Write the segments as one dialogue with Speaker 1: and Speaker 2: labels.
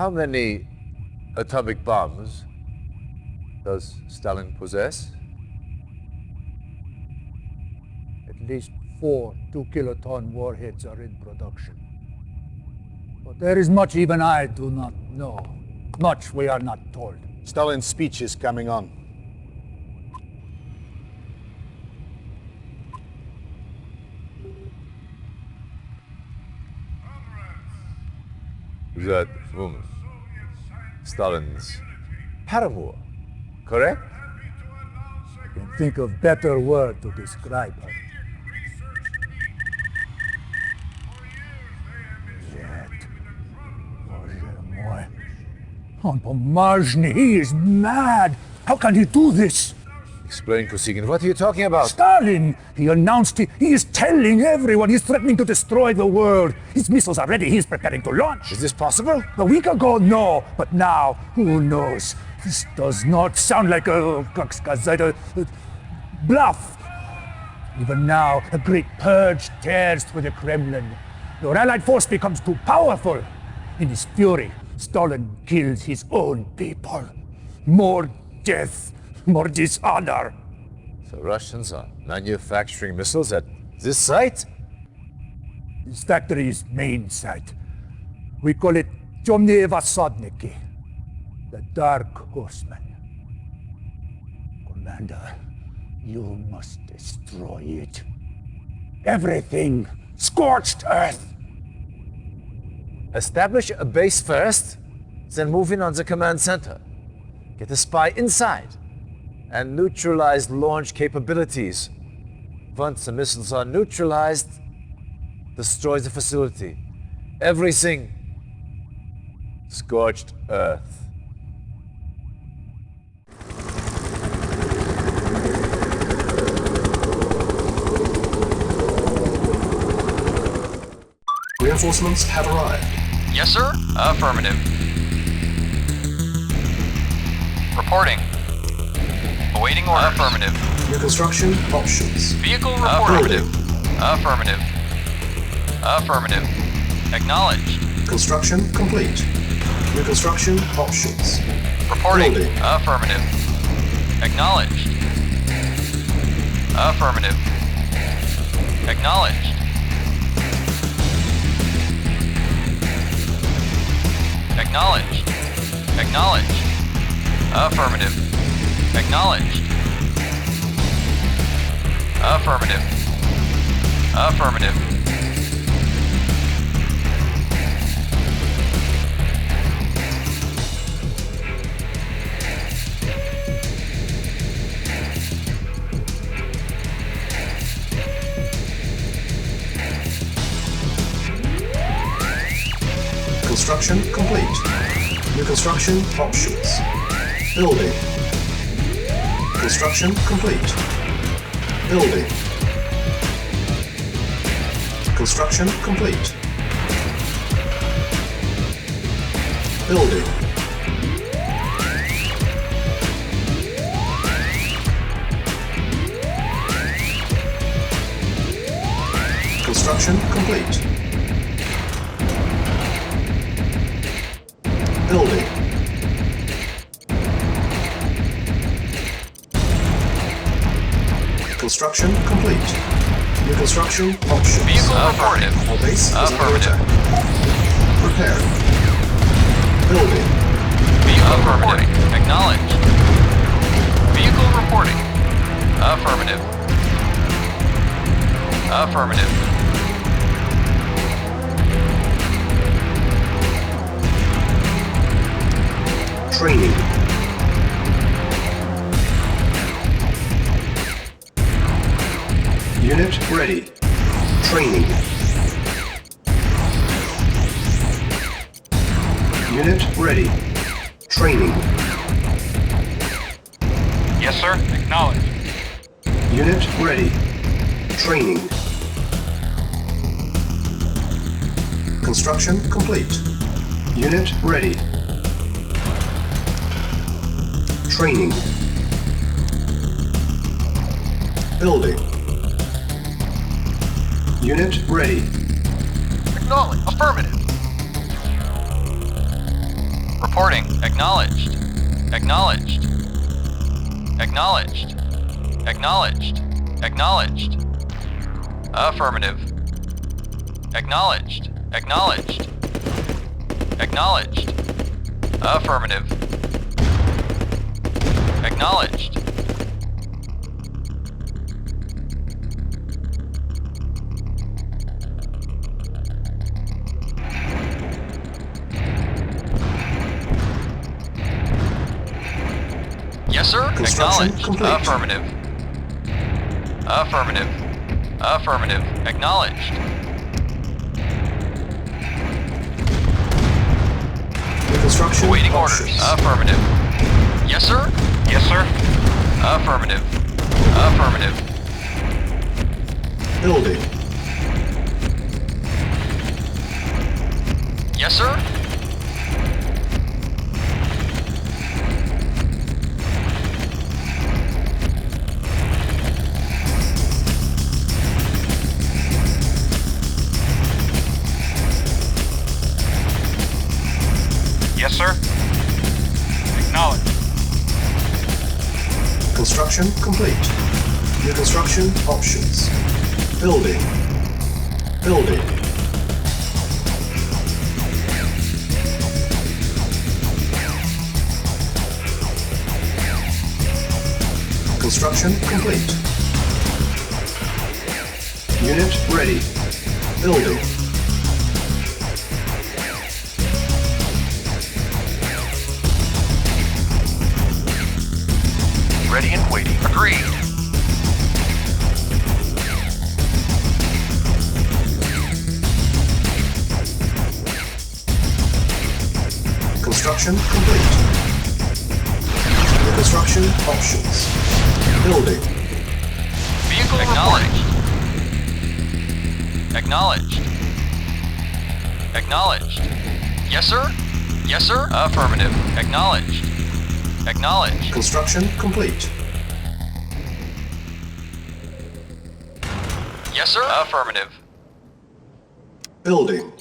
Speaker 1: How many atomic bombs does Stalin possess?
Speaker 2: At least 4 2-kiloton warheads are in production. But there is much even I do not know. Much we are not told.
Speaker 3: Stalin's speech is coming on.
Speaker 1: That woman, Stalin's paramour, correct?
Speaker 2: I can think of better word to describe her. Yet, on Pomazhny, he is mad. How can he do this?
Speaker 1: Explain, Kosygin, what are you talking about?
Speaker 2: Stalin! He announced he is telling everyone he's threatening to destroy the world. His missiles are ready, he's preparing to launch.
Speaker 1: Is this possible?
Speaker 2: A week ago, no. But now, who knows? This does not sound like a bluff. Even now, a great purge tears through the Kremlin. Your allied force becomes too powerful. In his fury, Stalin kills his own people. More death, more dishonor.
Speaker 1: The Russians are manufacturing missiles at this site?
Speaker 2: This factory's main site. We call it Temные Vasodniki, the Dark Horsemen. Commander, you must destroy it. Everything. Scorched earth.
Speaker 1: Establish a base first, then move in on the command center. Get a spy inside, and neutralize launch capabilities. Once the missiles are neutralized, destroy the facility. Everything. Scorched earth.
Speaker 4: Reinforcements have arrived.
Speaker 5: Yes, sir. Affirmative. Reporting. Awaiting orders. Affirmative.
Speaker 4: New construction options.
Speaker 5: Vehicle reporting. Affirmative. Affirmative. Acknowledged.
Speaker 4: Construction complete. New construction options.
Speaker 5: Reporting.
Speaker 4: Building.
Speaker 5: Affirmative. Acknowledged. Affirmative. Acknowledged. Acknowledged. Acknowledged. Affirmative. Acknowledged. Affirmative. Affirmative.
Speaker 4: Construction complete. New construction options. Building. Construction complete. Building. Construction complete. Building. Construction complete. Building. Construction complete. New construction options.
Speaker 5: Vehicle affirmative.
Speaker 4: Our base is under
Speaker 5: Affirmative.
Speaker 4: attack. Prepare. Building.
Speaker 5: Vehicle reporting. Acknowledged. Vehicle reporting. Affirmative. Affirmative.
Speaker 4: Training. Unit ready. Training. Unit ready. Training.
Speaker 5: Yes, sir. Acknowledged.
Speaker 4: Unit ready. Training. Construction complete. Unit ready. Training. Building. Unit ready.
Speaker 5: Acknowledged. Affirmative. Reporting. Acknowledged. Acknowledged. Acknowledged. Acknowledged. Acknowledged. Affirmative. Acknowledged. Acknowledged. Acknowledged. Affirmative. Acknowledged. Yes, sir.
Speaker 4: Construction
Speaker 5: Acknowledged.
Speaker 4: complete.
Speaker 5: Affirmative. Affirmative. Affirmative. Acknowledged.
Speaker 4: New construction
Speaker 5: Awaiting
Speaker 4: options.
Speaker 5: orders. Affirmative. Yes, sir. Yes, sir. Affirmative. Affirmative.
Speaker 4: Building.
Speaker 5: Yes, sir. Yes, sir. Acknowledged.
Speaker 4: Construction complete. New construction options. Building. Building. Construction complete. Unit ready. Building.
Speaker 5: Ready and waiting. Agreed.
Speaker 4: Construction complete. New construction options. Building.
Speaker 5: Vehicle acknowledged. Acknowledged. Acknowledged. Yes, sir. Yes, sir. Affirmative. Acknowledged. Acknowledged.
Speaker 4: Construction complete.
Speaker 5: Yes, sir. Affirmative.
Speaker 4: Building.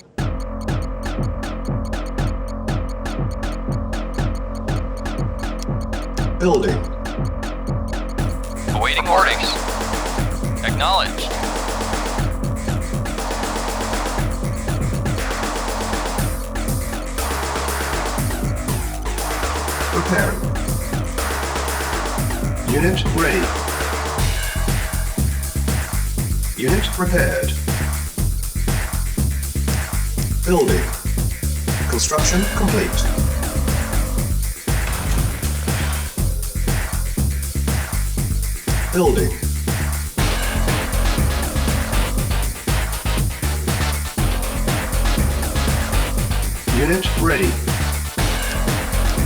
Speaker 4: Building.
Speaker 5: Awaiting orders. Acknowledged.
Speaker 4: Preparing. Unit ready. Unit prepared. Building. Construction complete. Building. Unit ready.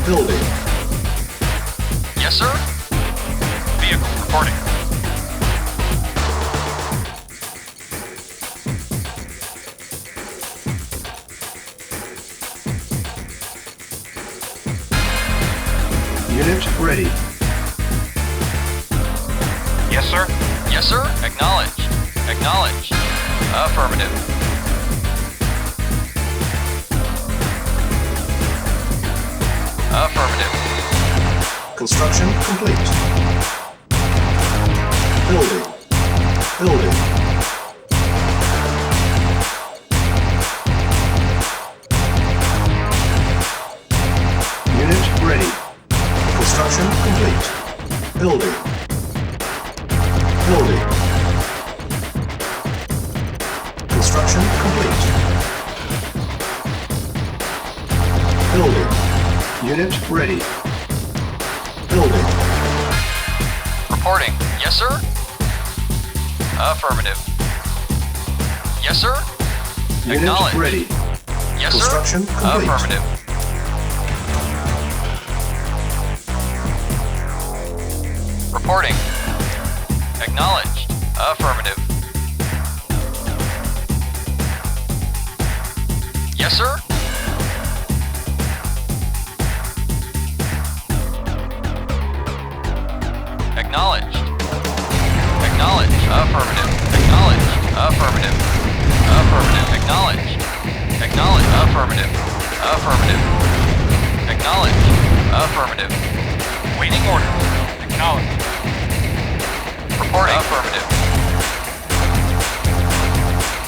Speaker 4: Building.
Speaker 5: Yes, sir. Vehicle reporting.
Speaker 4: Unit ready.
Speaker 5: Yes, sir. Yes, sir. Acknowledged. Acknowledged. Affirmative. Affirmative.
Speaker 4: Construction complete. Building. Building. Unit ready. Construction complete. Building. Building. Construction complete. Building. Unit ready. Building.
Speaker 5: Reporting. Yes, sir. Affirmative. Yes, sir.
Speaker 4: Unit
Speaker 5: Acknowledged.
Speaker 4: ready.
Speaker 5: Yes, sir.
Speaker 4: Construction complete.
Speaker 5: Affirmative. Reporting. Acknowledged. Affirmative. Yes, sir. Acknowledged. Acknowledged. Affirmative. Acknowledged. Affirmative. Affirmative. Acknowledged. Acknowledged. Affirmative. Affirmative. Acknowledged. Affirmative. Waiting orders. Acknowledged. Reporting. Affirmative.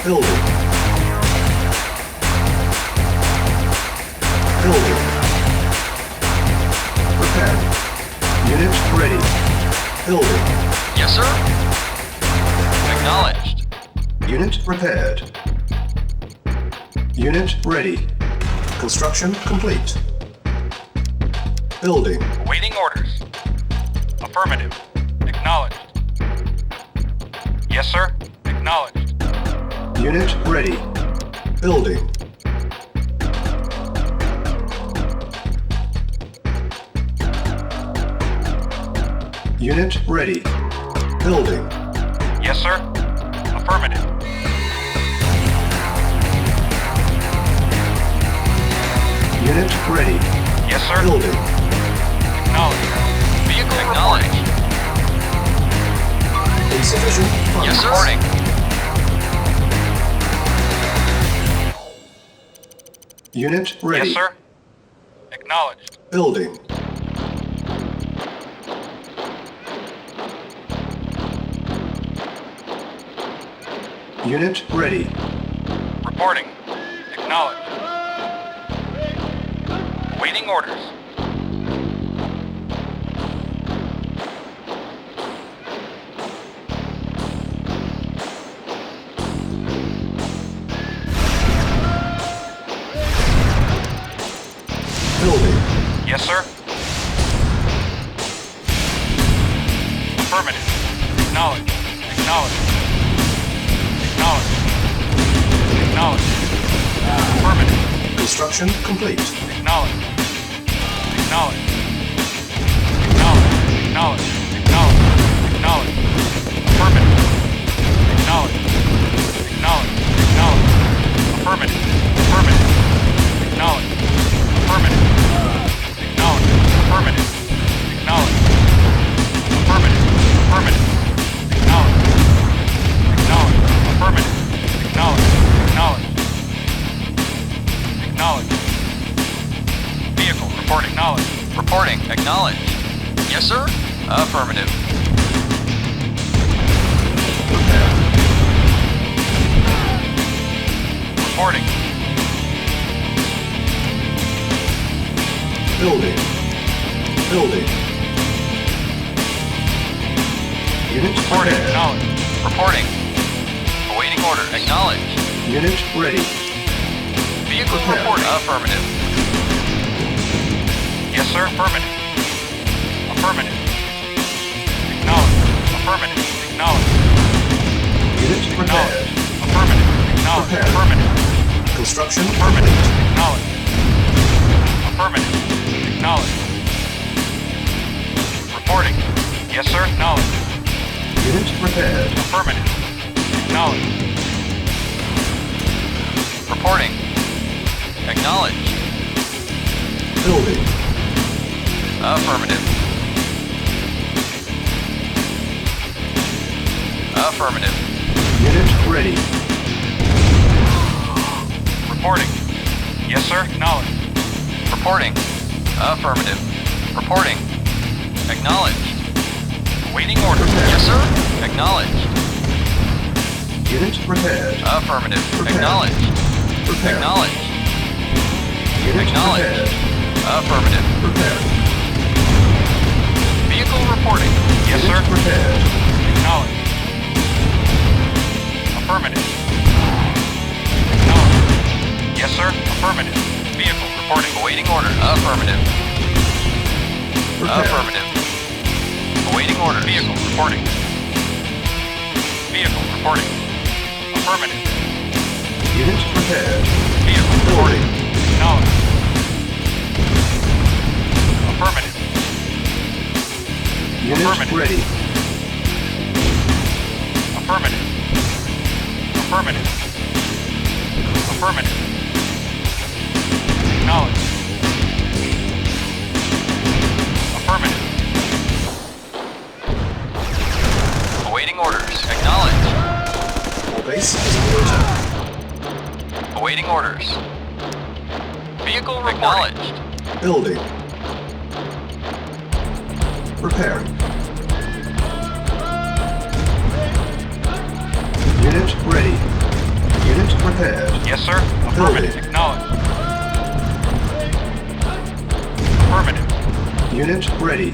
Speaker 4: Building. Building. Prepared. Unit ready. Building.
Speaker 5: Yes, sir. Acknowledged.
Speaker 4: Unit prepared. Unit ready. Construction complete. Building.
Speaker 5: Awaiting orders. Affirmative. Acknowledged. Yes, sir. Acknowledged.
Speaker 4: Unit ready. Building. Unit ready. Building.
Speaker 5: Yes, sir. Affirmative.
Speaker 4: Unit ready.
Speaker 5: Yes, sir.
Speaker 4: Building.
Speaker 5: Acknowledged. Vehicle acknowledged.
Speaker 4: Insufficient funds.
Speaker 5: Yes, sir. Reporting.
Speaker 4: Unit ready.
Speaker 5: Yes, sir. Acknowledged.
Speaker 4: Building. Unit ready.
Speaker 5: Reporting. Acknowledged. Awaiting orders.
Speaker 4: Building.
Speaker 5: Yes, sir. Affirmative. Acknowledged. Acknowledged. Acknowledged. Acknowledged. Affirmative.
Speaker 4: Construction complete.
Speaker 5: Acknowledged. Acknowledged. Acknowledged. Acknowledged. Acknowledged. Acknowledged. Affirmative. Acknowledged. Acknowledged. Acknowledged. Affirmative. Affirmative. Acknowledged. Affirmative. Acknowledged. Affirmative. Acknowledged. Affirmative. Affirmative. Acknowledged. Acknowledged. Affirmative. Acknowledged. Acknowledged. Acknowledged. Vehicle reporting. Acknowledged. Reporting. Acknowledged. Yes, sir. Affirmative.
Speaker 4: Prepare.
Speaker 5: Reporting.
Speaker 4: Building. Building. Unit
Speaker 5: Reporting.
Speaker 4: prepared.
Speaker 5: Acknowledged. Reporting. Awaiting order. Acknowledged.
Speaker 4: Unit ready.
Speaker 5: Vehicle
Speaker 4: Prepare.
Speaker 5: reporting. Affirmative. Yes, sir. Affirmative. Affirmative. Acknowledged. Affirmative. Acknowledged.
Speaker 4: Unit prepared.
Speaker 5: Acknowledged. Affirmative. Acknowledged.
Speaker 4: Prepare.
Speaker 5: Affirmative.
Speaker 4: Construction
Speaker 5: Affirmative.
Speaker 4: complete.
Speaker 5: Acknowledged. Affirmative. Acknowledged. Reporting. Yes, sir. Acknowledged.
Speaker 4: Unit prepared.
Speaker 5: Affirmative. Acknowledged. Reporting. Acknowledged.
Speaker 4: Building.
Speaker 5: Affirmative. Affirmative.
Speaker 4: Unit ready.
Speaker 5: Reporting. Yes, sir. Acknowledged. Reporting. Affirmative. Reporting. Acknowledged. Waiting order. Yes, sir. Acknowledged.
Speaker 4: Unit prepared.
Speaker 5: Affirmative.
Speaker 4: Prepare.
Speaker 5: Acknowledged.
Speaker 4: Prepare.
Speaker 5: Acknowledged.
Speaker 4: Unit
Speaker 5: Acknowledged.
Speaker 4: prepared.
Speaker 5: Affirmative.
Speaker 4: Prepare.
Speaker 5: Vehicle reporting. Yes,
Speaker 4: Unit
Speaker 5: sir.
Speaker 4: prepared.
Speaker 5: Acknowledged. Affirmative. Acknowledged. Yes, sir. Affirmative. Vehicle reporting. Awaiting order. Affirmative.
Speaker 4: Prepare.
Speaker 5: Affirmative. Awaiting order. Vehicle reporting. Vehicle reporting. Affirmative.
Speaker 4: Unit prepared.
Speaker 5: Vehicle reporting.
Speaker 4: Building.
Speaker 5: Acknowledged. Affirmative.
Speaker 4: Unit
Speaker 5: Affirmative.
Speaker 4: ready.
Speaker 5: Affirmative. Affirmative. Affirmative. Acknowledged. Affirmative. Awaiting orders. Acknowledged.
Speaker 4: All base is under attack.
Speaker 5: Awaiting orders. Vehicle acknowledged.
Speaker 4: Building. Preparing. Unit ready. Unit prepared.
Speaker 5: Yes, sir. Affirmative.
Speaker 4: Building.
Speaker 5: Acknowledged. Affirmative.
Speaker 4: Unit ready.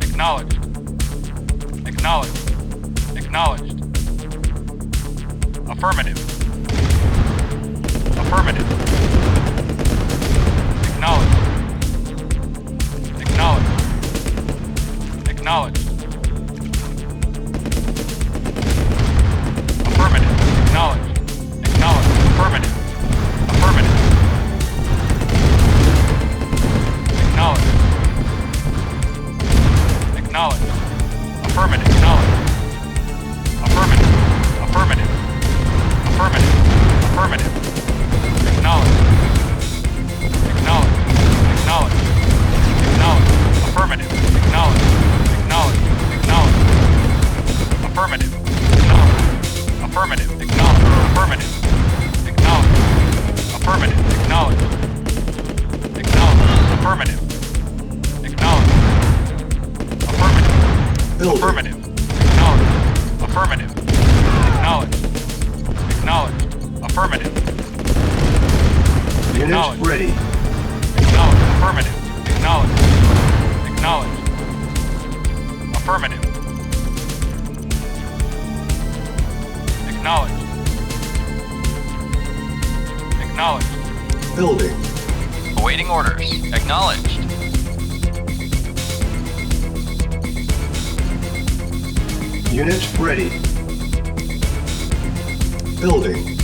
Speaker 5: Acknowledged. Acknowledged. Acknowledged. Affirmative. Affirmative. Acknowledged. Acknowledged. Acknowledged. Affirmative. Acknowledged. Acknowledged. Affirmative. Affirmative. Acknowledged. Acknowledged. Affirmative. Acknowledged. Affirmative. Affirmative. Affirmative. Affirmative. Acknowledged. Acknowledged. Acknowledged. Acknowledged. Affirmative. Acknowledged. Acknowledged. Acknowledged. Affirmative. Acknowledged. Affirmative. Acknowledged. Affirmative. Acknowledged. Affirmative. Acknowledged. Acknowledged. Affirmative. Acknowledged. Affirmative.
Speaker 4: Building.
Speaker 5: Affirmative. Acknowledged. Affirmative. Acknowledged. Acknowledged. Affirmative.
Speaker 4: Unit
Speaker 5: Acknowledged.
Speaker 4: ready.
Speaker 5: Acknowledged. Affirmative. Acknowledged. Acknowledged. Affirmative. Acknowledged. Acknowledged.
Speaker 4: Building.
Speaker 5: Awaiting orders. Acknowledged.
Speaker 4: Unit ready. Building.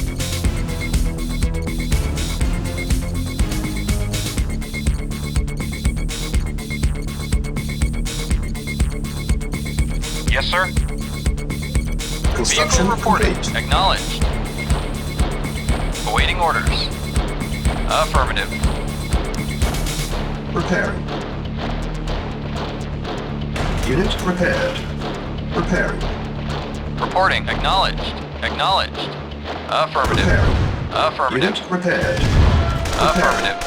Speaker 5: Yes, sir.
Speaker 4: Construction
Speaker 5: Vehicle reporting.
Speaker 4: complete.
Speaker 5: Acknowledged. Awaiting orders. Affirmative.
Speaker 4: Preparing. Unit prepared. Preparing.
Speaker 5: Reporting. Acknowledged. Acknowledged. Affirmative.
Speaker 4: Preparing.
Speaker 5: Affirmative.
Speaker 4: Unit prepared.
Speaker 5: Affirmative.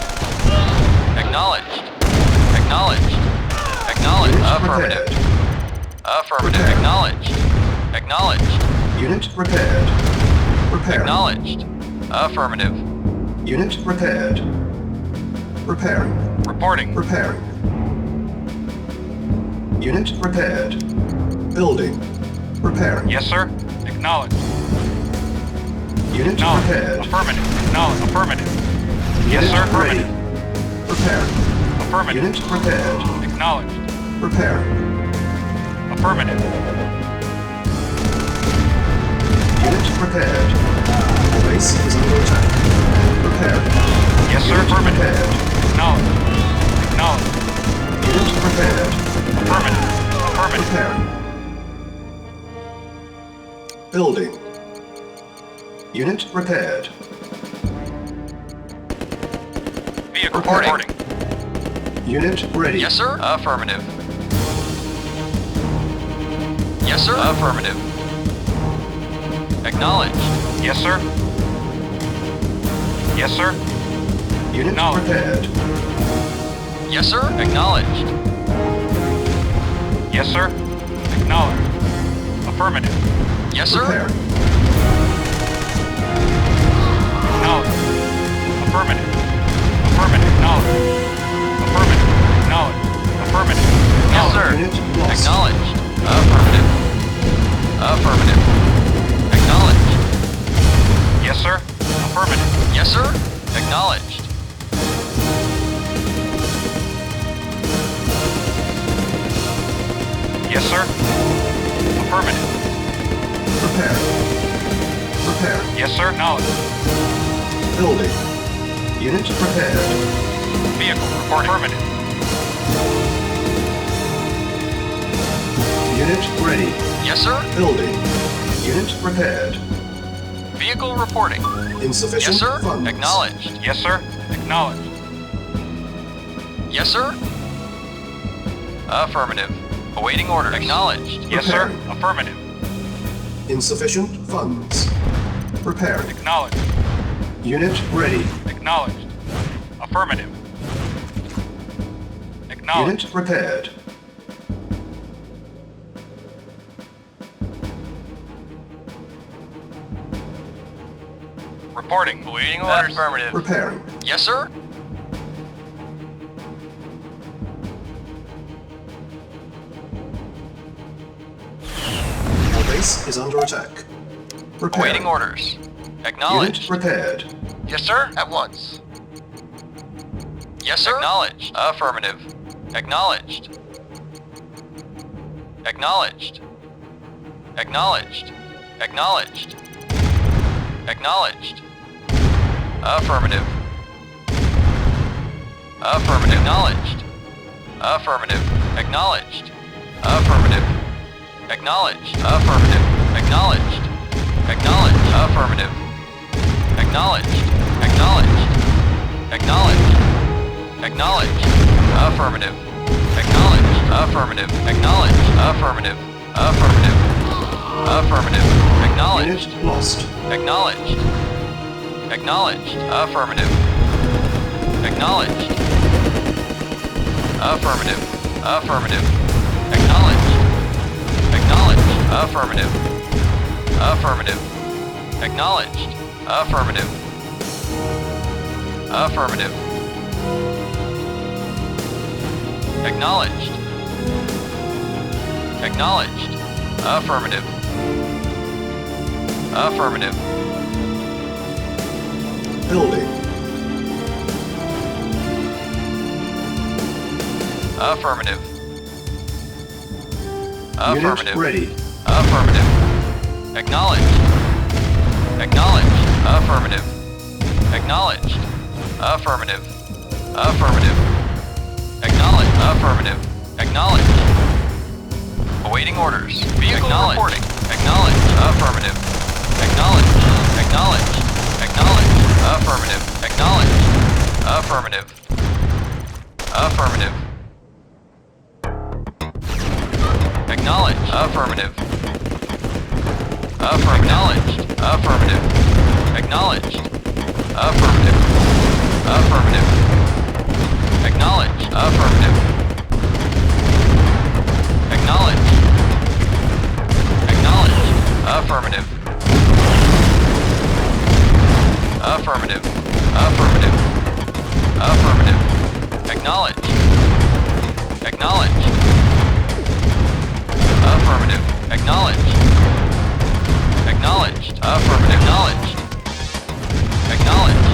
Speaker 5: Acknowledged. Acknowledged. Acknowledged.
Speaker 4: Unit
Speaker 5: Affirmative.
Speaker 4: prepared.
Speaker 5: Affirmative.
Speaker 4: Prepared.
Speaker 5: Acknowledged. Acknowledged.
Speaker 4: Unit prepared. Preparing.
Speaker 5: Acknowledged. Affirmative.
Speaker 4: Unit prepared. Preparing.
Speaker 5: Reporting.
Speaker 4: Preparing. Unit prepared. Building. Preparing.
Speaker 5: Yes, sir. Acknowledged.
Speaker 4: Unit
Speaker 5: Acknowledged.
Speaker 4: prepared.
Speaker 5: Affirmative. Acknowledged. Affirmative. Yes,
Speaker 4: Unit
Speaker 5: sir.
Speaker 4: ready.
Speaker 5: Affirmative.
Speaker 4: Preparing.
Speaker 5: Affirmative.
Speaker 4: Unit prepared.
Speaker 5: Acknowledged.
Speaker 4: Preparing.
Speaker 5: Affirmative.
Speaker 4: Unit prepared. The base is under attack. Preparing.
Speaker 5: Yes, sir.
Speaker 4: Unit
Speaker 5: Affirmative.
Speaker 4: prepared.
Speaker 5: Acknowledged. Acknowledged.
Speaker 4: Unit prepared.
Speaker 5: Affirmative. Affirmative.
Speaker 4: Preparing. Building. Unit prepared.
Speaker 5: Vehicle
Speaker 4: Reporting.
Speaker 5: reporting.
Speaker 4: Unit ready.
Speaker 5: Yes, sir. Affirmative. Yes, sir. Affirmative. Acknowledged. Yes, sir. Yes, sir.
Speaker 4: Unit
Speaker 5: Acknowledged.
Speaker 4: prepared.
Speaker 5: Yes, sir. Acknowledged. Yes, sir. Acknowledged. Affirmative. Yes, sir.
Speaker 4: Preparing.
Speaker 5: Acknowledged. Affirmative. Affirmative. Acknowledged. Affirmative. Acknowledged. Affirmative. Yes, sir.
Speaker 4: Unit lost.
Speaker 5: Acknowledged. Affirmative. Affirmative. Acknowledged. Yes, sir. Affirmative. Yes, sir. Acknowledged. Yes, sir. Affirmative.
Speaker 4: Prepare. Prepare.
Speaker 5: Yes, sir. Acknowledged.
Speaker 4: Building. Unit prepared.
Speaker 5: Vehicle reporting. Affirmative.
Speaker 4: Unit ready.
Speaker 5: Yes, sir.
Speaker 4: Building. Unit prepared.
Speaker 5: Vehicle reporting.
Speaker 4: Insufficient
Speaker 5: Yes, sir.
Speaker 4: funds.
Speaker 5: Acknowledged. Yes, sir. Acknowledged. Yes, sir. Affirmative. Awaiting order. Acknowledged. Yes, sir.
Speaker 4: Preparing.
Speaker 5: Affirmative.
Speaker 4: Insufficient funds. Preparing.
Speaker 5: Acknowledged.
Speaker 4: Unit ready.
Speaker 5: Acknowledged. Affirmative. Acknowledged.
Speaker 4: Unit prepared.
Speaker 5: Reporting. Awaiting orders. Affirmative.
Speaker 4: Preparing.
Speaker 5: Yes, sir.
Speaker 4: Our base is under attack. Preparing.
Speaker 5: Awaiting orders.
Speaker 4: Unit
Speaker 5: Acknowledged.
Speaker 4: prepared.
Speaker 5: Yes, sir. At once. Yes, sir. Acknowledged. Affirmative. Acknowledged. Acknowledged. Acknowledged. Acknowledged. Acknowledged. Affirmative. Affirmative. Acknowledged. Affirmative. Acknowledged. Affirmative. Acknowledged. Affirmative. Acknowledged. Acknowledged. Affirmative. Acknowledged. Acknowledged. Acknowledged. Acknowledged. Affirmative. Acknowledged. Affirmative. Acknowledged. Affirmative. Affirmative. Affirmative. Acknowledged.
Speaker 4: Unit lost.
Speaker 5: Acknowledged. Acknowledged. Affirmative. Acknowledged. Affirmative. Affirmative. Acknowledged. Acknowledged. Affirmative. Affirmative. Acknowledged. Affirmative. Affirmative. Acknowledged. Acknowledged. Affirmative. Affirmative.
Speaker 4: Building.
Speaker 5: Affirmative.
Speaker 4: Unit
Speaker 5: Affirmative.
Speaker 4: ready.
Speaker 5: Affirmative. Acknowledged. Acknowledged. Affirmative. Acknowledged. Affirmative. Affirmative. Acknowledged. Affirmative. Acknowledged. Awaiting orders. Vehicle reporting. Acknowledged. Affirmative. Acknowledged. Acknowledged. Acknowledged. Affirmative. Acknowledged. Affirmative. Affirmative. Acknowledged. Affirmative. Acknowledged. Affirmative. Acknowledged. Affirmative. Affirmative. Acknowledged. Affirmative. Acknowledged. Acknowledged. Affirmative. Affirmative. Affirmative. Affirmative. Acknowledged. Acknowledged. Affirmative. Acknowledged. Acknowledged. Affirmative. Acknowledged. Acknowledged.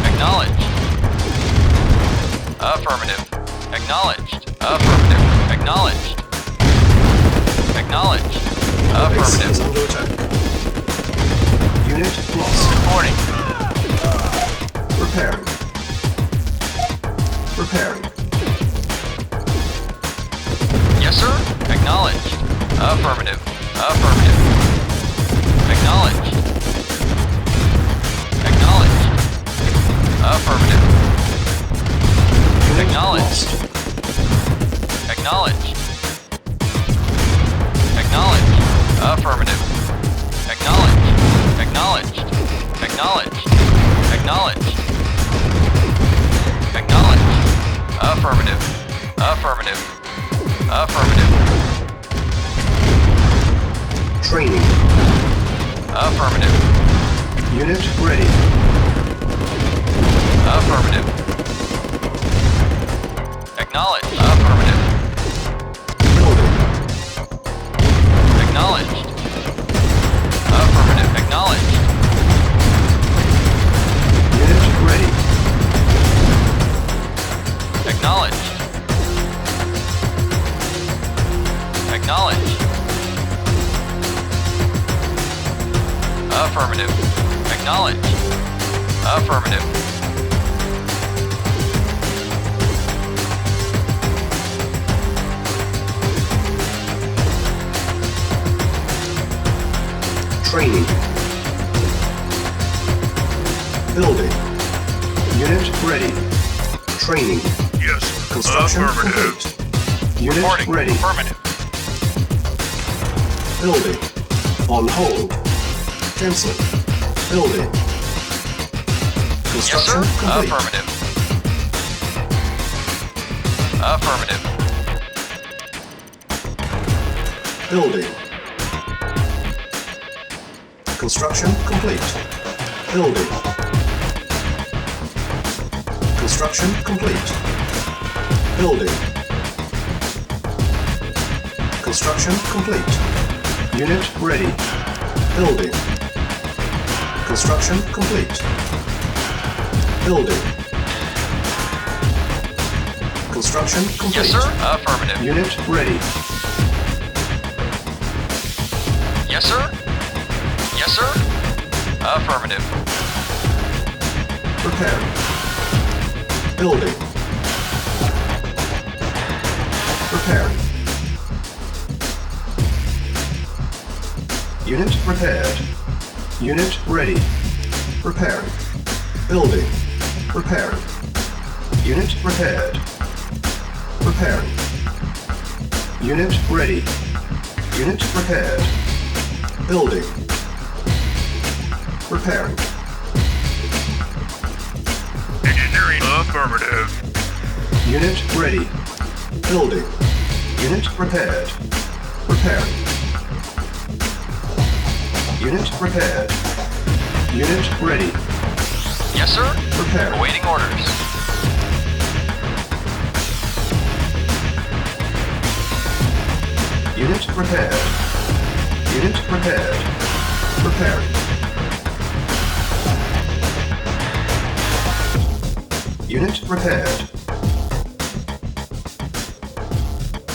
Speaker 5: Acknowledged. Affirmative. Acknowledged. Affirmative. Acknowledged. Acknowledged.
Speaker 4: Our base
Speaker 5: Affirmative.
Speaker 4: is under attack. Unit lost.
Speaker 5: Reporting.
Speaker 4: Preparing. Preparing.
Speaker 5: Yes, sir. Acknowledged. Affirmative. Affirmative. Acknowledged. Acknowledged. Affirmative.
Speaker 4: Unit
Speaker 5: Acknowledged.
Speaker 4: lost.
Speaker 5: Acknowledged. Acknowledged. Affirmative. Acknowledged. Acknowledged. Acknowledged. Acknowledged. Acknowledged. Affirmative. Affirmative. Affirmative.
Speaker 4: Training.
Speaker 5: Affirmative.
Speaker 4: Unit ready.
Speaker 5: Affirmative. Acknowledged. Affirmative.
Speaker 4: Building.
Speaker 5: Acknowledged. Affirmative. Acknowledged.
Speaker 4: Unit ready.
Speaker 5: Acknowledged. Acknowledged. Affirmative. Acknowledged. Affirmative.
Speaker 4: Training. Building. Unit ready. Training.
Speaker 6: Yes.
Speaker 4: Construction
Speaker 6: Affirmative.
Speaker 4: complete. Unit
Speaker 5: Reporting.
Speaker 4: ready.
Speaker 5: Affirmative.
Speaker 4: Building. On hold. Cancel. Building.
Speaker 5: Yes, sir.
Speaker 4: Construction complete.
Speaker 5: Affirmative. Affirmative.
Speaker 4: Building. Construction complete. Building. Construction complete. Building. Construction complete. Unit ready. Building. Construction complete. Building. Construction complete.
Speaker 5: Yes, sir. Affirmative.
Speaker 4: Unit ready.
Speaker 5: Yes, sir. Yes, sir. Affirmative.
Speaker 4: Preparing. Building. Preparing. Unit prepared. Unit ready. Preparing. Building. Preparing. Unit prepared. Preparing. Unit ready. Unit prepared. Building. Preparing.
Speaker 5: Engineering. Affirmative.
Speaker 4: Unit ready. Building. Unit prepared. Preparing. Unit prepared. Unit ready.
Speaker 5: Yes, sir.
Speaker 4: Preparing.
Speaker 5: Awaiting orders.
Speaker 4: Unit prepared. Unit prepared. Preparing. Unit prepared.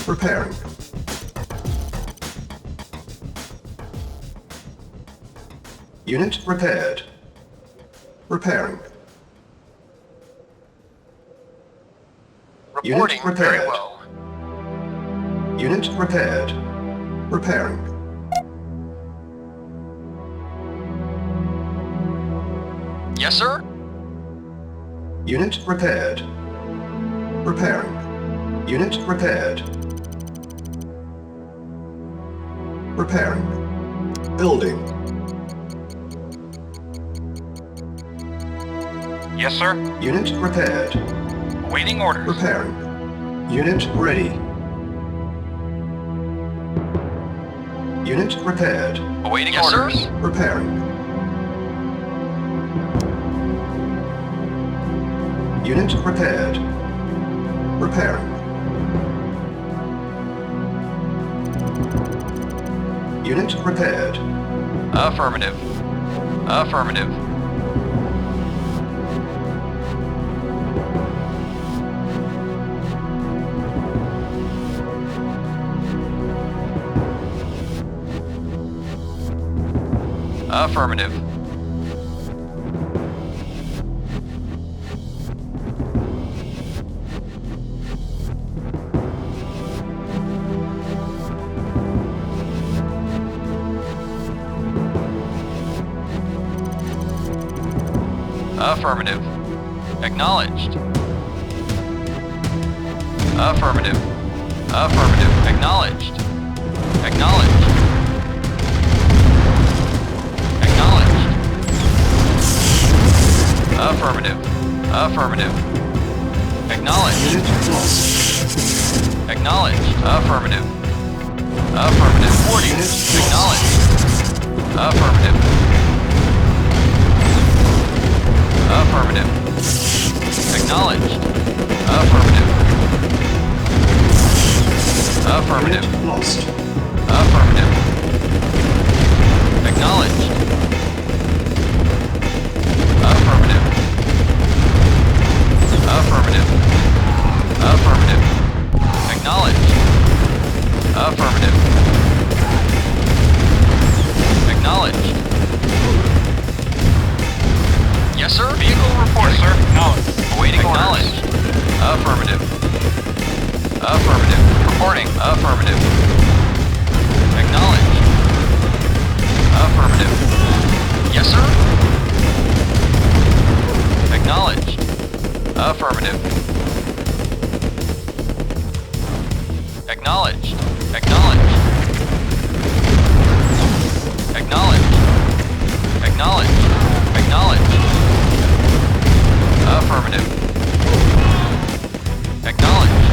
Speaker 4: Preparing. Unit prepared. Preparing.
Speaker 5: Reporting
Speaker 4: Unit
Speaker 5: very
Speaker 4: prepared.
Speaker 5: well.
Speaker 4: Unit prepared. Preparing.
Speaker 5: Yes, sir.
Speaker 4: Unit prepared. Preparing. Unit prepared. Preparing. Building.
Speaker 5: Yes, sir.
Speaker 4: Unit prepared.
Speaker 5: Awaiting orders.
Speaker 4: Preparing. Unit ready. Unit prepared.
Speaker 5: Awaiting
Speaker 6: Yes,
Speaker 5: orders.
Speaker 6: sir.
Speaker 4: Preparing. Unit prepared. Preparing. Unit prepared.
Speaker 5: Affirmative. Affirmative. Affirmative. Affirmative. Acknowledged. Affirmative. Affirmative. Acknowledged. Acknowledged. Acknowledged. Affirmative. Affirmative. Acknowledged.
Speaker 4: Unit lost.
Speaker 5: Acknowledged. Affirmative. Affirmative. Reporting. Acknowledged. Affirmative. Affirmative. Acknowledged. Affirmative. Affirmative.
Speaker 4: Unit lost.
Speaker 5: Affirmative. Acknowledged. Affirmative. Affirmative. Affirmative. Acknowledged. Affirmative. Acknowledged. Yes, sir. Vehicle report, sir. Acknowledged. Awaiting orders. Affirmative. Affirmative. Reporting. Affirmative. Acknowledged. Affirmative. Yes, sir. Acknowledged. Affirmative. Acknowledged. Acknowledged. Acknowledged. Acknowledged. Acknowledged. Affirmative. Acknowledged.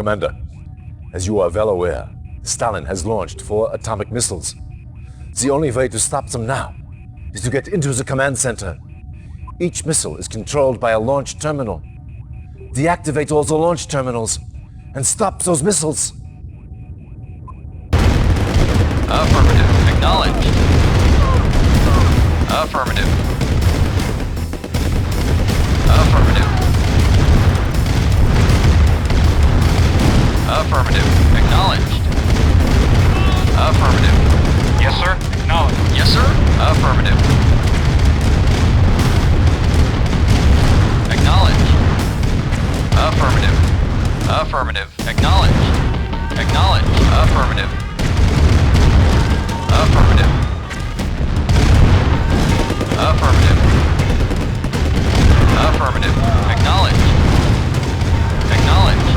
Speaker 1: Commander. As you are well aware, Stalin has launched 4 atomic missiles. The only way to stop them now is to get into the command center. Each missile is controlled by a launch terminal. Deactivate all the launch terminals and stop those missiles.
Speaker 5: Affirmative. Acknowledged. Affirmative. Affirmative. Affirmative. Acknowledged. Affirmative. Yes, sir. Acknowledged. Yes, sir. Affirmative. Acknowledged. Affirmative. Affirmative. Acknowledged. Acknowledged. Affirmative. Affirmative. Affirmative. Affirmative. Acknowledged. Acknowledged.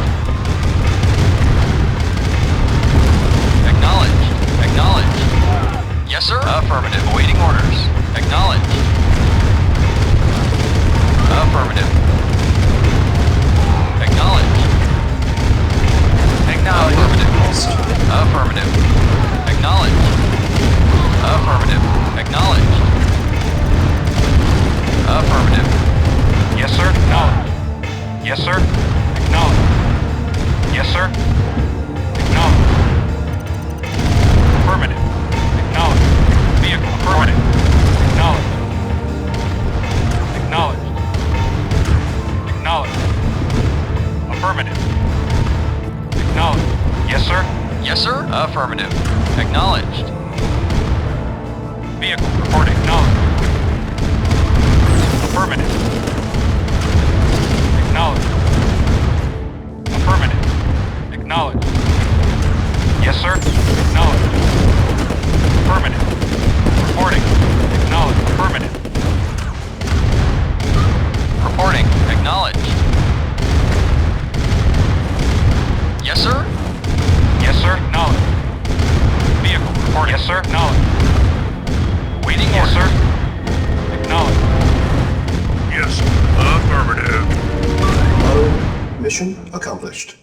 Speaker 5: Acknowledged. Acknowledged. Yes, sir. Affirmative. Awaiting orders. Acknowledged. Affirmative. Acknowledged. Acknowledged. Affirmative. Acknowledged. Affirmative. Acknowledged. Affirmative. Yes, sir. Acknowledged. Yes, sir. Acknowledged. Yes, sir. Acknowledged. Affirmative. Acknowledged. Vehicle affirmative. Acknowledged. Acknowledged. Acknowledged. Affirmative. Acknowledged. Yes, sir. Yes, sir. Affirmative. Acknowledged. Vehicle reporting. Acknowledged. Affirmative. Acknowledged. Affirmative. Acknowledged. Yes, sir. Acknowledged. Affirmative. Reporting. Acknowledged. Affirmative. Reporting. Acknowledged. Yes, sir. Yes, sir. Acknowledged. Vehicle reporting. Yes, sir. Acknowledged. Waiting. Yes, sir. Acknowledged.
Speaker 6: Yes, affirmative.
Speaker 4: Mission accomplished.